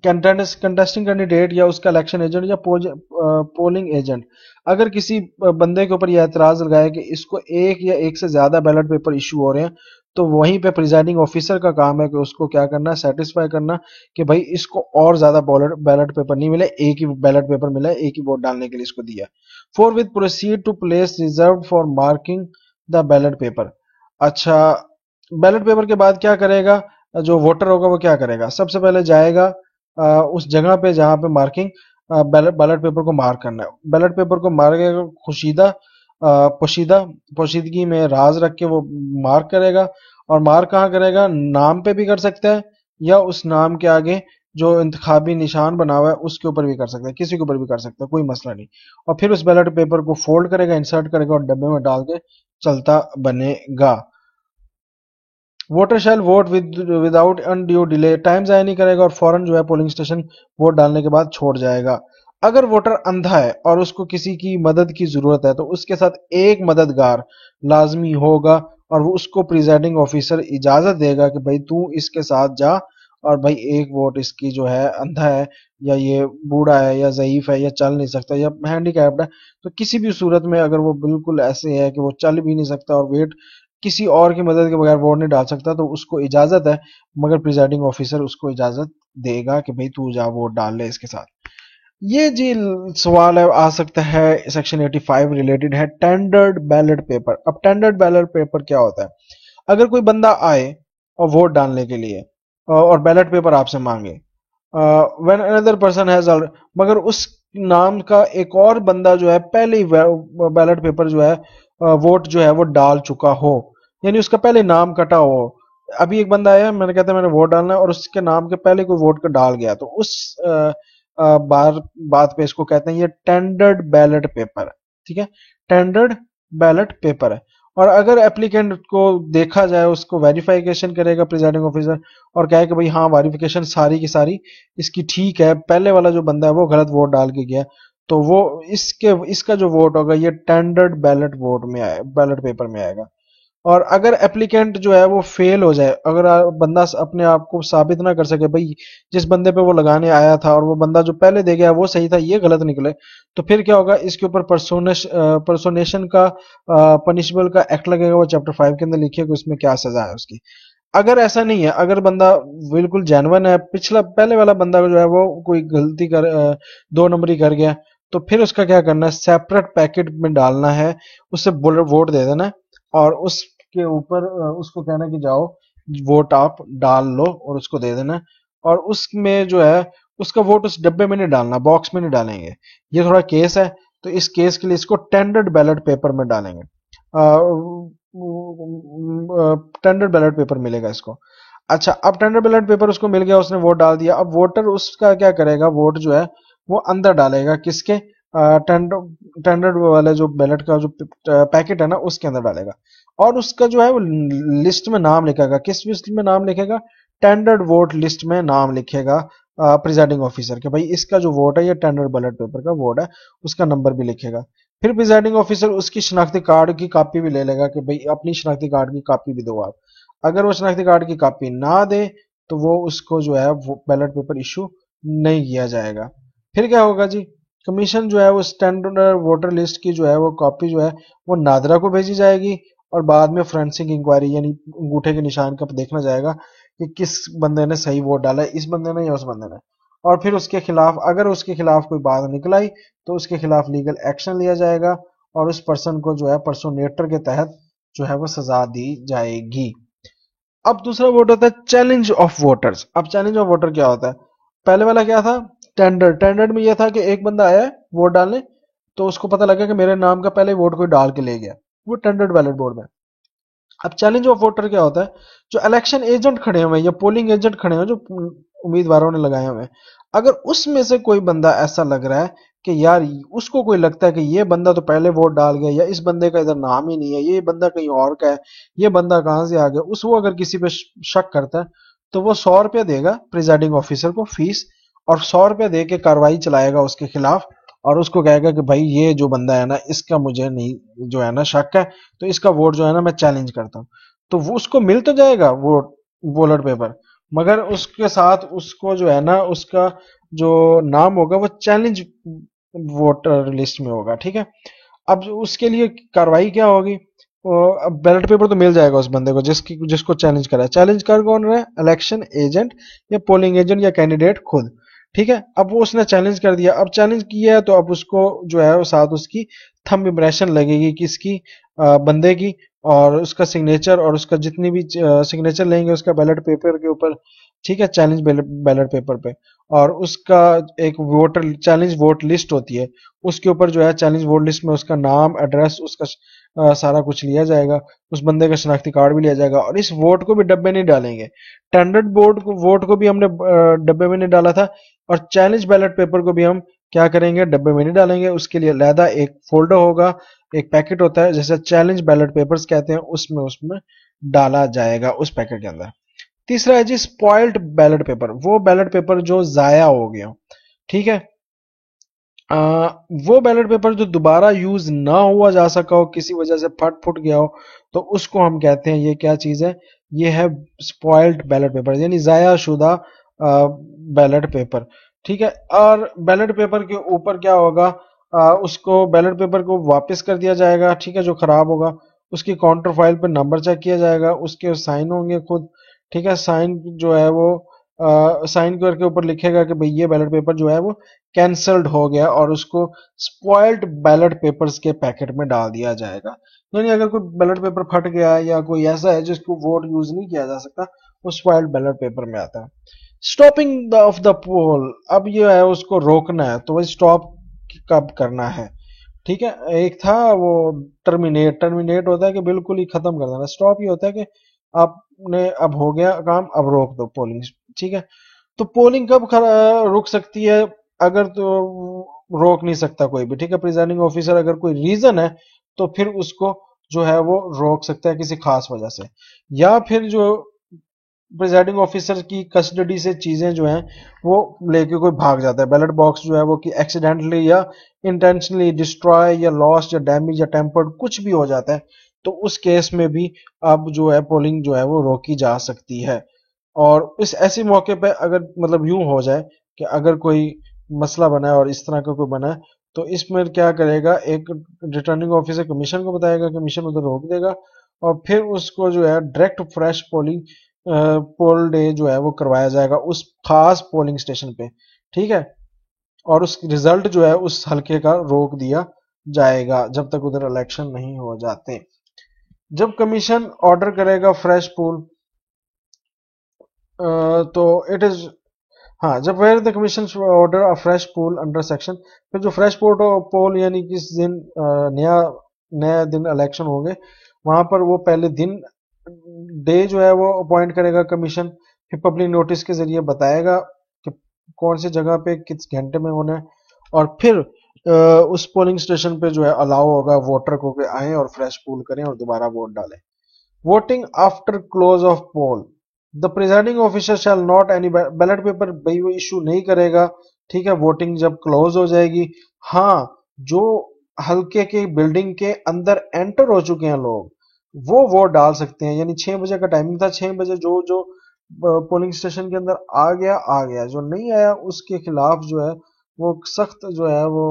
कंटेस्टिंग कैंडिडेट या उसका इलेक्शन एजेंट या पोलिंग एजेंट अगर किसी बंदे के ऊपर यह एतराज लगाए कि इसको एक या एक से ज्यादा बैलेट पेपर इशू हो रहे हैं, तो वहीं पे प्रिजाइडिंग ऑफिसर का काम है कि उसको क्या करना है, सेटिस्फाई करना कि भाई इसको और ज्यादा बैलेट पेपर नहीं मिले, एक ही बैलेट पेपर मिला है, एक ही वोट डालने के लिए इसको दिया। Forthwith proceed to place reserve for marking the ballot paper. अच्छा, बैलेट पेपर के बाद क्या करेगा, जो वोटर होगा वो क्या करेगा, सबसे पहले जाएगा उस जगह पे जहां पे मार्किंग बैलेट बैलेट पेपर को मार्क करना है। बैलेट पेपर को मार्क खुशीदा पोशीदा पोशीदगी में राज रख के वो मार्क करेगा। और मार्क कहाँ करेगा, नाम पे भी कर सकता है या उस नाम के आगे जो इंतखाबी निशान बना हुआ है उसके ऊपर भी कर सकता है, किसी के ऊपर भी कर सकता है, कोई मसला नहीं। और फिर उस बैलेट पेपर को फोल्ड करेगा, इंसर्ट करेगा और डब्बे में डाल के चलता बनेगा। Voter shall vote without undue delay, time जाया नहीं करेगा और फौरन जो है पोलिंग स्टेशन वोट डालने के बाद छोड़ जाएगा। अगर वोटर अंधा है और उसको किसी की मदद की जरूरत है तो उसके साथ एक मददगार लाजमी होगा, और वो उसको प्रिजाइडिंग ऑफिसर इजाजत देगा कि भाई तू इसके साथ जा, और भाई एक वोट इसकी जो है अंधा है, या ये बूढ़ा है, या ज़ईफ है, या चल नहीं सकता, या हैंडीकैप्ड है, तो किसी भी सूरत में अगर वो बिल्कुल ऐसे है कि वो चल भी नहीं सकता और वेट किसी और की मदद के बगैर वोट नहीं डाल सकता, तो उसको इजाजत है, मगर प्रिजाइडिंग ऑफिसर उसको इजाजत देगा कि भाई तू जा वोट डाल ले इसके साथ। ये जी सवाल है, आ सकता है सेक्शन 85 रिलेटेड है टेंडर्ड बैलेट पेपर। अब टेंडर्ड बैलेट पेपर क्या होता है? अगर कोई बंदा आए और वोट डालने के लिए और बैलेट पेपर आपसे मांगे, व्हेन अनदर पर्सन हैज, मगर उस नाम का एक और बंदा जो है पहले ही बैलेट पेपर जो है वोट जो है वो डाल चुका हो, यानी उसका पहले नाम कटा हो। अभी एक बंदा आया, मैंने कहता है मैंने वोट डालना है, और उसके नाम के पहले कोई वोट का डाल गया, तो उस बार बात पे इसको कहते हैं ये टेंडर्ड बैलेट पेपर है। ठीक है, टेंडर्ड बैलेट पेपर है। और अगर एप्लीकेंट को देखा जाए, उसको वेरिफिकेशन करेगा प्रिजाइडिंग ऑफिसर और कहे कि भाई हाँ वेरिफिकेशन सारी की सारी इसकी ठीक है, पहले वाला जो बंदा है वो गलत वोट डाल के गया, तो वो इसके इसका जो वोट होगा ये टेंडर्ड बैलेट वोट में आए, बैलेट पेपर में आएगा। और अगर एप्लीकेंट जो है वो फेल हो जाए, अगर बंदा अपने आप को साबित ना कर सके भाई जिस बंदे पे वो लगाने आया था और वो बंदा जो पहले दे गया वो सही था, ये गलत निकले, तो फिर क्या होगा, इसके ऊपर पर्सोनेशन का पनिशबल का एक्ट लगेगा, वो चैप्टर 5 के अंदर लिखिएगा उसमें क्या सजा है उसकी। अगर ऐसा नहीं है, अगर बंदा बिल्कुल जेन्युइन है, पिछला पहले वाला बंदा जो है वो कोई गलती कर 2 नंबरी कर गया, तो फिर उसका क्या करना है, सेपरेट पैकेट में डालना है, उससे वोट दे देना है, और उसके ऊपर उसको कहना है कि जाओ वोट आप डाल लो, और उसको दे देना है। और उसमें जो है उसका वोट उस डब्बे में नहीं डालना, बॉक्स में नहीं डालेंगे, ये थोड़ा केस है, तो इस केस के लिए इसको टेंडर्ड बैलेट पेपर में डालेंगे। टेंडर बैलेट पेपर मिलेगा इसको। अच्छा, अब टेंडर बैलेट पेपर उसको मिल गया, उसने वोट डाल दिया, अब वोटर उसका क्या करेगा, वोट जो है वो अंदर डालेगा, किसके, टेंडर टेंडर वाले जो बैलेट का जो पैकेट है ना उसके अंदर डालेगा, और उसका जो है वो लिस्ट में नाम लिखेगा, किस लिस्ट में नाम लिखेगा, टेंडर्ड वोट लिस्ट में नाम लिखेगा प्रिजाइडिंग ऑफिसर के, भाई इसका जो वोट है ये टेंडर बैलेट पेपर का वोट है, उसका नंबर भी लिखेगा। फिर प्रिजाइडिंग ऑफिसर उसकी शनाख्ती कार्ड की कॉपी भी ले लेगा कि भाई अपनी शनाख्ती कार्ड की कॉपी भी दो आप। अगर वो शनाख्ती कार्ड की कॉपी ना दे तो वो उसको जो है वो बैलेट पेपर इशू नहीं किया जाएगा। फिर क्या होगा जी, कमीशन जो है वो स्टैंडर्ड वोटर लिस्ट की जो है वो कॉपी जो है वो नादरा को भेजी जाएगी, और बाद में फोरेंसिक इंक्वायरी यानी अंगूठे के निशान का देखना जाएगा कि किस बंदे ने सही वोट डाला है, इस बंदे ने या उस बंदे ने। और फिर उसके खिलाफ, अगर उसके खिलाफ कोई बात निकल आई, तो उसके खिलाफ लीगल एक्शन लिया जाएगा, और उस पर्सन को जो है पर्सोनेटर के तहत जो है वो सजा दी जाएगी। अब दूसरा वोट होता है चैलेंज ऑफ वोटर्स। अब चैलेंज ऑफ वोटर क्या होता है? पहले वाला क्या था, टेंडर। टेंडर में यह था कि एक बंदा आया है वोट डालने, तो उसको पता लगा कि मेरे नाम का पहले वोट कोई डाल के ले गया, वो टेंडर्ड बैलेट बोर्ड में। अब चैलेंज ऑफ वोटर क्या होता है, जो इलेक्शन एजेंट खड़े हुए हैं या पोलिंग एजेंट खड़े हुए हैं जो उम्मीदवारों ने लगाए हुए हैं, अगर उसमें से कोई बंदा ऐसा लग रहा है कि यार उसको कोई लगता है कि ये बंदा तो पहले वोट डाल गया, या इस बंदे का इधर नाम ही नहीं है, ये बंदा कहीं और का है, ये बंदा कहाँ से आ गया, उस वो अगर किसी पे शक करता है, तो वो 100 रुपया देगा प्रिजाइडिंग ऑफिसर को फीस, और 100 रुपया दे के कार्रवाई चलाएगा उसके खिलाफ, और उसको कहेगा कि भाई ये जो बंदा है ना इसका मुझे नहीं जो है ना शक है, तो इसका वोट जो है ना मैं चैलेंज करता हूँ। तो वो उसको मिल तो जाएगा वोट, वोलट पेपर, मगर उसके साथ उसको जो है ना उसका जो नाम होगा वो चैलेंज वोटर लिस्ट में होगा। ठीक है, अब उसके लिए कार्रवाई क्या होगी, अब बैलेट पेपर तो मिल जाएगा उस बंदे को जिसकी जिसको चैलेंज करा है। चैलेंज कर कौन रहा है, इलेक्शन एजेंट या पोलिंग एजेंट या कैंडिडेट खुद। ठीक है, अब वो उसने चैलेंज कर दिया, अब चैलेंज किया है तो अब उसको जो है वो साथ उसकी थंब इम्प्रेशन लगेगी किसकी, बंदे की, और उसका सिग्नेचर, और उसका जितनी भी सिग्नेचर लेंगे उसका बैलेट पेपर के ऊपर। ठीक है, चैलेंज बैलेट पेपर पे, और उसका एक वोटर चैलेंज वोट लिस्ट होती है, उसके ऊपर जो है चैलेंज वोट लिस्ट में उसका नाम एड्रेस उसका सारा कुछ लिया जाएगा, उस बंदे का शनाख्ती कार्ड भी लिया जाएगा, और इस वोट को भी डब्बे नहीं डालेंगे। टेंडर्ड बोर्ड को वोट को भी हमने डब्बे में नहीं डाला था, और चैलेंज बैलेट पेपर को भी हम क्या करेंगे, डब्बे में नहीं डालेंगे, उसके लिए अलहदा एक फोल्डर होगा, एक पैकेट होता है जैसे चैलेंज बैलेट पेपर्स कहते हैं, उसमें उसमें डाला जाएगा उस पैकेट के अंदर। तीसरा है जी स्पॉइल्ड बैलेट पेपर, वो बैलेट पेपर जो जाया हो गया। ठीक है, आ, वो बैलेट पेपर जो दोबारा यूज ना हुआ जा सका हो, किसी वजह से फट फुट गया हो, तो उसको हम कहते हैं, ये क्या चीज है, ये है स्पॉइल्ड बैलेट पेपर, यानी जाया शुदा बैलेट पेपर। ठीक है। और बैलेट पेपर के ऊपर क्या होगा, उसको बैलेट पेपर को वापस कर दिया जाएगा, ठीक है, जो खराब होगा। उसकी काउंटर फाइल पर नंबर चेक किया जाएगा, उसके साइन होंगे खुद। ठीक है। साइन जो है वो साइन करके ऊपर लिखेगा कि भाई ये बैलेट पेपर जो है वो कैंसल्ड हो गया, और उसको स्पॉइल्ड बैलेट पेपर्स के पैकेट में डाल दिया जाएगा। यानी अगर कोई बैलेट पेपर फट गया है या कोई ऐसा है जिसको वोट यूज नहीं किया जा सकता, वो स्पॉइल्ड बैलेट पेपर में आता है। स्टॉपिंग ऑफ द पोल, अब ये है उसको रोकना है, तो वही स्टॉप कब करना है। ठीक है। एक था वो टर्मिनेट, टर्मिनेट होता है कि बिल्कुल ही खत्म कर देना, स्टॉप ये होता है कि आपने अब हो गया काम, अब रोक दो पोलिंग। ठीक है। तो पोलिंग कब रुक सकती है, अगर तो रोक नहीं सकता कोई भी, ठीक है, प्रिजाइडिंग ऑफिसर अगर कोई रीजन है तो फिर उसको जो है वो रोक सकता है किसी खास वजह से, या फिर जो प्रिजाइडिंग ऑफिसर की कस्टडी से चीजें जो हैं वो लेके कोई भाग जाता है, बैलेट बॉक्स जो है वो कि एक्सीडेंटली या इंटेंशनली डिस्ट्रॉय या लॉस्ट या डैमेज या टेम्पर्ड कुछ भी हो जाता है, तो उस केस में भी अब जो है पोलिंग जो है वो रोकी जा सकती है। और इस ऐसे मौके पे अगर मतलब यूं हो जाए कि अगर कोई मसला बना है और इस तरह का कोई बना है, तो इसमें क्या करेगा, एक रिटर्निंग ऑफिसर कमीशन को बताएगा, कमीशन उधर रोक देगा, और फिर उसको जो है direct fresh polling poll day जो है वो करवाया जाएगा उस खास पोलिंग स्टेशन पे। ठीक है। और उस रिजल्ट जो है उस हल्के का रोक दिया जाएगा जब तक उधर इलेक्शन नहीं हो जाते। जब कमीशन ऑर्डर करेगा फ्रेश पोल, तो इट इज, हाँ, जब where the commission order a fresh poll under section, फिर जो फ्रेश पोल पोल यानी किस दिन नया नया दिन इलेक्शन होंगे, वहां पर वो पहले दिन डे जो है वो अपॉइंट करेगा कमीशन, फिर पब्लिक नोटिस के जरिए बताएगा कि कौन सी जगह पे किस घंटे में होना है, और फिर उस पोलिंग स्टेशन पे जो है अलाउ होगा वोटर को कि आए और फ्रेश पोल करें और दोबारा वोट डालें। Voting after close of poll, the presiding officer shall not any ballot paper भाई वो इशू नहीं करेगा, ठीक है, वोटिंग जब क्लोज हो जाएगी। हाँ, जो हल्के के बिल्डिंग के अंदर एंटर हो चुके हैं लोग, वो वोट डाल सकते हैं, यानी 6 बजे का टाइमिंग था, 6 बजे जो जो पोलिंग स्टेशन के अंदर आ गया, जो नहीं आया उसके खिलाफ जो है वो सख्त जो है वो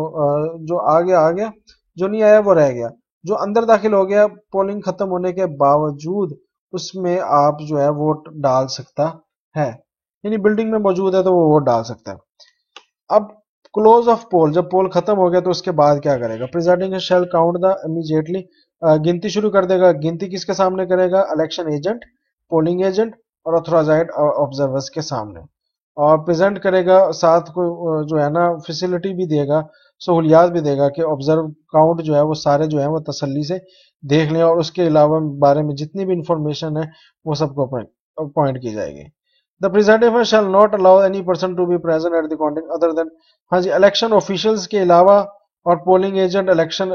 जो आ गया, जो नहीं आया वो रह गया। जो अंदर दाखिल हो गया पोलिंग खत्म होने के बावजूद, उसमें आप जो है वोट डाल सकता है, यानी बिल्डिंग में मौजूद है तो वो वोट डाल सकता है। अब क्लोज ऑफ पोल, जब पोल खत्म हो गया तो उसके बाद क्या करेगा, presiding shall count the immediately, गिनती शुरू कर देगा। गिनती किसके सामने करेगा, इलेक्शन एजेंट, पोलिंग एजेंट और ऑथोराइज्ड ऑब्जर्वर्स के सामने, और प्रेजेंट करेगा साथ को जो है ना फैसिलिटी भी देगा, सहूलियात भी देगा कि ऑब्जर्व काउंट जो है वो सारे जो है वो तसल्ली से देख लें, और उसके अलावा बारे में जितनी भी इंफॉर्मेशन है वो सबको पॉइंट की जाएगी। The presiding shall not allow any person to be present at the counting other than, हाँ जी, इलेक्शन ऑफिशियल्स के अलावा और पोलिंग एजेंट, इलेक्शन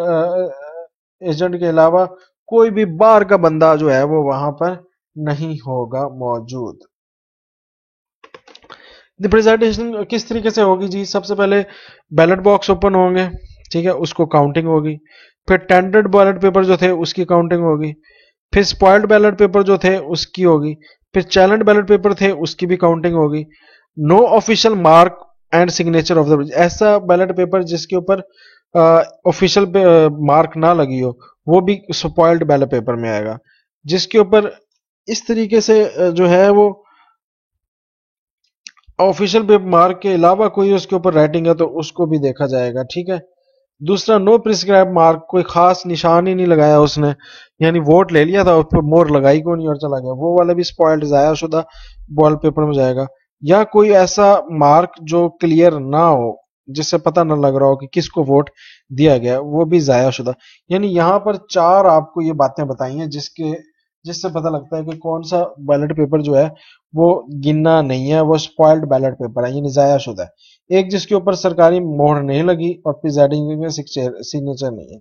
एजेंट के अलावा कोई भी बाहर का बंदा जो है वो वहां पर नहीं होगा मौजूद। प्रेजेंटेशन किस तरीके से होगी जी, सबसे पहले बैलेट बॉक्स ओपन होंगे, ठीक है, उसको काउंटिंग होगी, फिर टेंडर्ड बैलेट पेपर जो थे उसकी काउंटिंग होगी, फिर स्पॉइल्ड बैलेट पेपर जो थे उसकी होगी, फिर चैलेंज बैलेट पेपर थे उसकी भी काउंटिंग होगी। No official mark and signature of the, ऐसा बैलेट पेपर जिसके ऊपर ऑफिशियल मार्क ना लगी हो वो भी स्पॉइल्ड बैलेट पेपर में आएगा। जिसके ऊपर इस तरीके से जो है वो ऑफिशियल मार्क के अलावा कोई उसके ऊपर राइटिंग है तो उसको भी देखा जाएगा। ठीक है। दूसरा, नो प्रिस्क्राइब मार्क, कोई खास निशान ही नहीं लगाया उसने, यानी वोट ले लिया था उस पर मोहर लगाई को नहीं और चला गया, वो वाला भी स्पॉइल्ड जाया शुदा बॉल पेपर में जाएगा। या कोई ऐसा मार्क जो क्लियर ना हो, जिससे पता ना लग रहा हो कि किसको वोट दिया गया, वो भी जाया शुदा। यानी यहाँ पर चार आपको ये बातें बताई हैं जिसके जिससे पता लगता है कि कौन सा बैलेट पेपर जो है वो गिनना नहीं है, वो स्पॉइल्ड बैलेट पेपर है, यानी जाया शुदा है। एक जिसके ऊपर सरकारी मोहर नहीं लगी और प्रिजाइडिंग में सिग्नेचर नहीं है।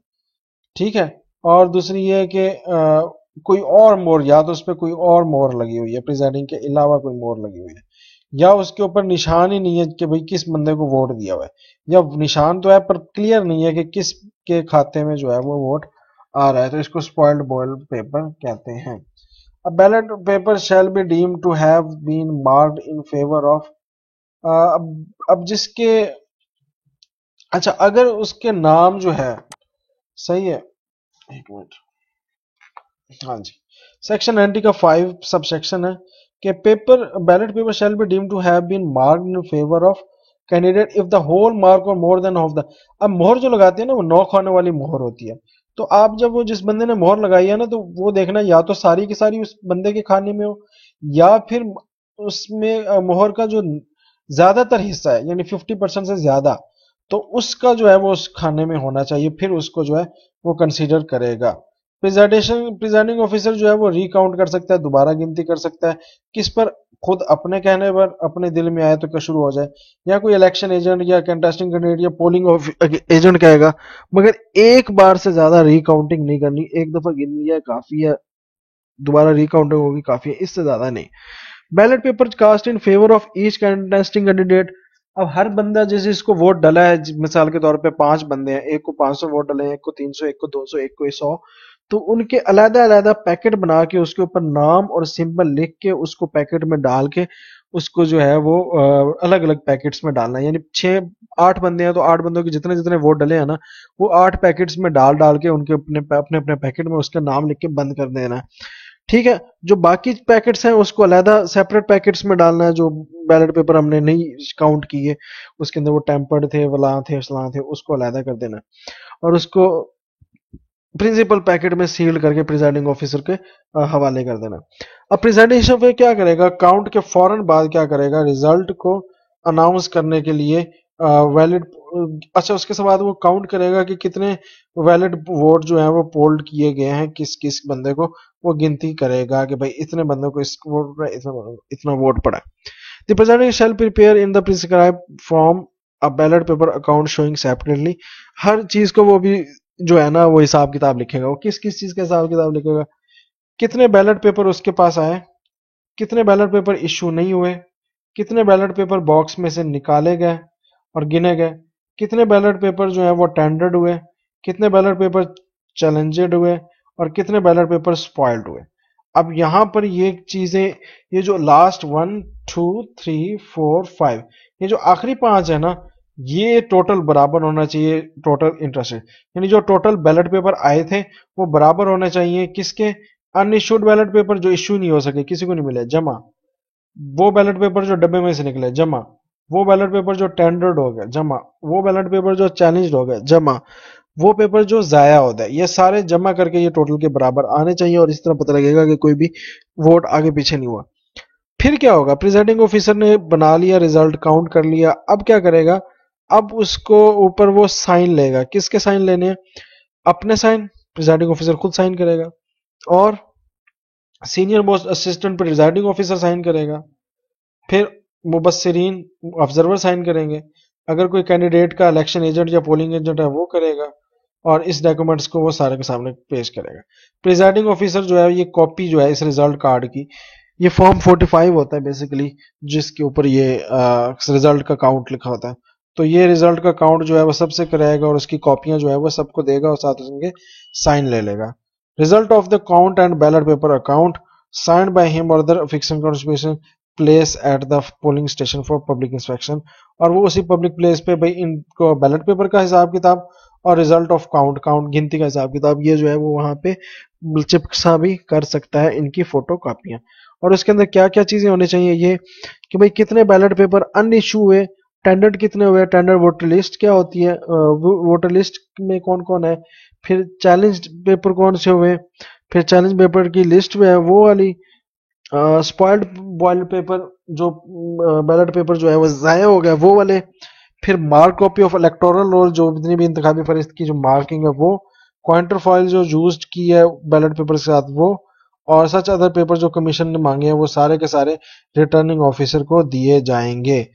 ठीक है। और दूसरी ये है कि कोई और मोहर, या तो उस पर कोई और मोहर लगी हुई है, प्रिजाइडिंग के अलावा कोई मोहर लगी हुई है, या उसके ऊपर निशान ही नहीं है कि भाई किस बंदे को वोट दिया हुआ है, या निशान तो है पर क्लियर नहीं है कि किस के खाते में जो है वो वोट आ रहा है, तो इसको स्पॉइल्ड बॉइल्ड पेपर कहते हैं। A ballot paper shall be deemed to have been marked in favor of अब जिसके, अच्छा अगर उसके नाम जो है, सही है, एक मिनट, हाँ जी, सेक्शन 90 का 5 सब सेक्शन है कि paper ballot paper shall be deem to have been marked in favour of candidate if the whole mark और मोर देन ऑफ द, अब मोहर जो लगाती है ना वो 9 खाने वाली मोहर होती है, तो आप जब वो जिस बंदे ने मोहर लगाई है ना तो वो देखना या तो सारी की सारी उस बंदे के खाने में हो, या फिर उसमें मोहर का जो ज्यादातर हिस्सा है यानी 50% से ज्यादा, तो उसका जो है वो उस खाने में होना चाहिए, फिर उसको जो है वो कंसीडर करेगा। प्रिजाइडिंग ऑफिसर जो है वो रिकाउंट कर सकता है, दोबारा गिनती कर सकता है, किस पर, खुद अपने कहने पर, अपने दिल में आए तो शुरू हो जाए, या कोई इलेक्शन एजेंट या कंटेस्टिंग कैंडिडेट या पोलिंग एजेंट कहेगा, मगर एक बार से ज्यादा रिकाउंटिंग नहीं करनी, एक दफा गिन लिया काफी है, दोबारा रिकाउंटिंग होगी काफी है, इससे ज्यादा नहीं। Ballot paper cast in favour of each contesting candidate, अब हर बंदा जैसे इसको वोट डाला है, मिसाल के तौर पे 5 बंदे हैं, एक को 500 वोट डाले हैं, एक को 300, एक को 200, एक को 100, तो उनके अलग अलग पैकेट बना के उसके ऊपर नाम और सिंबल लिख के उसको पैकेट में डाल के उसको जो है वो अलग अलग पैकेट्स में डालना है, यानी 6-8 बंदे हैं तो 8 बंदों के जितने जितने वोट डले हैं ना वो 8 पैकेट्स में डाल डाल के उनके अपने अपने अपने पैकेट में उसका नाम लिख के बंद कर देना है। ठीक है, जो बाकी पैकेट्स हैं उसको अलहदा सेपरेट पैकेट्स में डालना है, जो बैलेट पेपर हमने नहीं काउंट किए, उसके अंदर वो टेम्पर्ड थे, वला थे, फलां थे, उसको अलहदा कर देना और उसको प्रिंसिपल पैकेट में सील करके प्रिजाइडिंग ऑफिसर के हवाले कर देना। अब प्रिजाइडिंग ऑफिसर क्या करेगा, काउंट के फौरन बाद क्या करेगा, रिजल्ट को अनाउंस करने के लिए वैलिड, अच्छा उसके बाद वो काउंट करेगा कि कितने वैलिड वोट जो है वो पोल्ड किए गए हैं किस किस बंदे को, वो गिनती करेगा कि भाई इतने बंदों को इस वोट इतना वोट पड़ा। The president shall prepare in the prescribe form a ballot paper account showing separately, हर चीज को वो भी जो है ना वो हिसाब किताब लिखेगा, वो किस किस चीज का हिसाब किताब लिखेगा, कितने बैलेट पेपर उसके पास आए, कितने बैलेट पेपर इश्यू नहीं हुए, कितने बैलेट पेपर बॉक्स में से निकाले गए और गिने गए, कितने बैलेट पेपर जो है वो टेंडर्ड हुए, कितने बैलेट पेपर चैलेंजेड हुए और कितने बैलेट पेपर स्पॉइल्ड हुए। अब यहां पर ये चीजें, ये जो लास्ट 1 2 3 4 5, ये जो आखिरी 5 है ना, ये टोटल बराबर होना चाहिए, टोटल इंटरेस्ट यानी जो टोटल बैलेट पेपर आए थे वो बराबर होने चाहिए किसके, अनइश्यूड बैलेट पेपर जो इश्यू नहीं हो सके, किसी को नहीं मिले, जमा, वो बैलेट पेपर जो डब्बे में से निकले, जमा, वो बैलेट पेपर जो टेंडर्ड हो गया, जमा, वो बैलेट पेपर जो चैलेंज्ड हो गया, जमा, वो पेपर जो जाया होता है, ये सारे जमा करके ये टोटल के बराबर आने चाहिए और इस तरह पता लगेगा कि कोई भी वोट आगे पीछे नहीं हुआ। फिर क्या होगा, प्रिजाइडिंग ऑफिसर ने बना लिया, रिजल्ट काउंट कर लिया, अब क्या करेगा, अब उसको ऊपर वो साइन लेगा, किसके साइन लेने हैं, अपने साइन, प्रिजाइडिंग ऑफिसर खुद साइन करेगा और senior most assistant presiding officer sign करेगा, फिर मुबस्सिरीन ऑब्जर्वर साइन करेंगे, अगर कोई कैंडिडेट का इलेक्शन एजेंट या पोलिंग एजेंट है वो करेगा और इस डॉक्यूमेंट्स को वो सारे के सामने पेश करेगा। प्रिजाइडिंग ऑफिसर जो है ये कॉपी जो है इस रिजल्ट कार्ड की, ये फॉर्म 45 होता है बेसिकली, जिसके ऊपर ये रिजल्ट का काउंट लिखा होता है, तो ये रिजल्ट का काउंट जो है वो सबसे कराएगा और उसकी कॉपियां जो है वो सबको देगा और साथ उसके साइन ले लेगा। Result of the count and ballot paper account signed by him or the fixed contribution place at the polling station for public inspection, और वो उसी पब्लिक प्लेस पे भाई इनको बैलेट पेपर का हिसाब किताब और रिजल्ट ऑफ काउंट काउंट गिनती का हिसाब किताब ये जो है वो वहां पे चिपका भी कर सकता है इनकी फोटो कापियां। और उसके अंदर क्या क्या चीजें होनी चाहिए, ये कि भाई कितने बैलेट पेपर अन इशू हुए, टेंडर्ड कितने हुए, टेंडर वोटर लिस्ट क्या होती है, वोटर लिस्ट में कौन कौन है, फिर चैलेंज पेपर कौन से हुए, फिर चैलेंज पेपर की लिस्ट में है वो वाली, स्पॉइल्ड बॉइल्ड पेपर जो बैलेट पेपर जो है वो जाया हो गया वो वाले, फिर mark copy of electoral roll जो जितनी भी इंतखाबी फरिश्त की जो मार्किंग है वो, क्वांटर फॉइल जो यूज की है बैलेट पेपर के साथ वो, और सच अदर पेपर जो कमीशन ने मांगे हैं वो सारे के सारे रिटर्निंग ऑफिसर को दिए जाएंगे।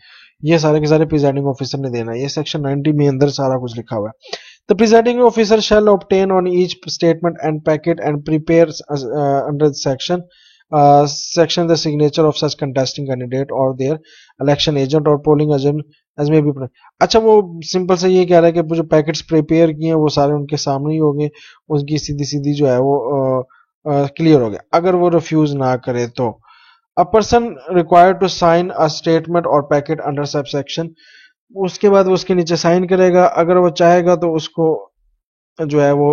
ये सारे के सारे प्रिजाइडिंग ऑफिसर ने देना है, ये सेक्शन 90 में अंदर सारा कुछ लिखा हुआ है। The presiding officer shall obtain on each statement and packet and prepare under the section section the signature of such contesting candidate और देयर इलेक्शन एजेंट और polling agent as may be. अच्छा, वो सिंपल से ये कह रहा है कि जो पैकेट्स प्रिपेयर किए हैं वो सारे उनके सामने ही हो गए, उसकी सीधी सीधी जो है वो क्लियर हो गया। अगर वो रिफ्यूज ना करे तो a person required to sign a statement और पैकेट अंडर सब सेक्शन, उसके बाद वो उसके नीचे साइन करेगा। अगर वो चाहेगा तो उसको जो है वो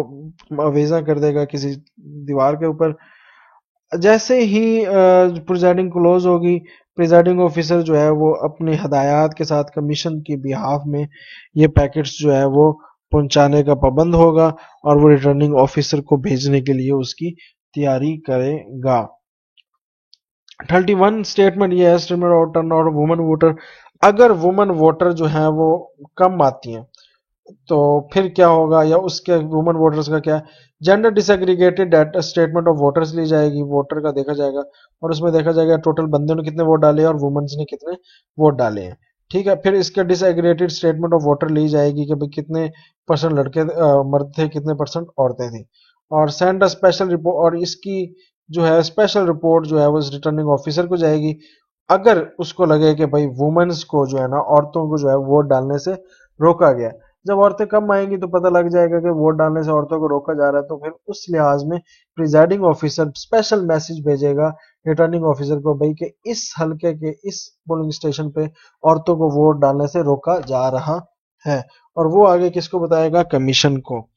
अवेजा कर देगा किसी दीवार के ऊपर। जैसे ही प्रिजाइडिंग क्लोज होगी, प्रिजाइडिंग ऑफिसर जो है वो अपनी हदायत के साथ कमीशन की बिहाफ में ये पैकेट्स जो है वो पहुंचाने का पाबंद होगा और वो रिटर्निंग ऑफिसर को भेजने के लिए उसकी तैयारी करेगा। 31 स्टेटमेंट ये है, स्टेटमेंट ऑफ टर्न और वुमन वोटर। अगर वुमन वोटर जो है वो कम आती हैं तो फिर क्या होगा, या उसके वुमन वोटर्स का क्या। Gender disaggregated data statement of voters ली जाएगी, वोटर का देखा जाएगा और उसमें देखा जाएगा टोटल बंदे ने कितने वोट डाले और वुमेन्स ने कितने वोट डाले हैं। ठीक है, फिर इसका डिसएग्रीगेटेड स्टेटमेंट ऑफ वोटर ली जाएगी कि भाई कितने परसेंट लड़के मर्द थे, कितने परसेंट औरतें थी। और सेंड अ स्पेशल रिपोर्ट, और इसकी जो है स्पेशल रिपोर्ट जो है वो रिटर्निंग ऑफिसर को जाएगी। अगर उसको लगे कि भाई वुमेन्स को जो है ना, औरतों को जो है वोट डालने से रोका गया। जब औरतें कम आएंगी तो पता लग जाएगा कि वोट डालने से औरतों को रोका जा रहा है, तो फिर उस लिहाज में प्रिजाइडिंग ऑफिसर स्पेशल मैसेज भेजेगा रिटर्निंग ऑफिसर को, भाई कि इस हलके के इस पोलिंग स्टेशन पे औरतों को वोट डालने से रोका जा रहा है। और वो आगे किसको बताएगा, कमीशन को।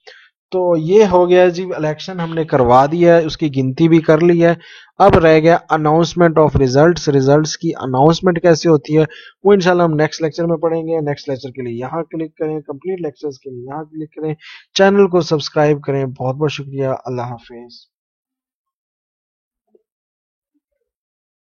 तो ये हो गया जी, इलेक्शन हमने करवा दिया है, उसकी गिनती भी कर ली है। अब रह गया अनाउंसमेंट ऑफ रिजल्ट्स। रिजल्ट्स की अनाउंसमेंट कैसे होती है वो इंशाल्लाह हम नेक्स्ट लेक्चर में पढ़ेंगे। नेक्स्ट लेक्चर के लिए यहाँ क्लिक करें, कंप्लीट लेक्चर्स के लिए यहाँ क्लिक करें, चैनल को सब्सक्राइब करें। बहुत बहुत शुक्रिया, अल्लाह हाफिज।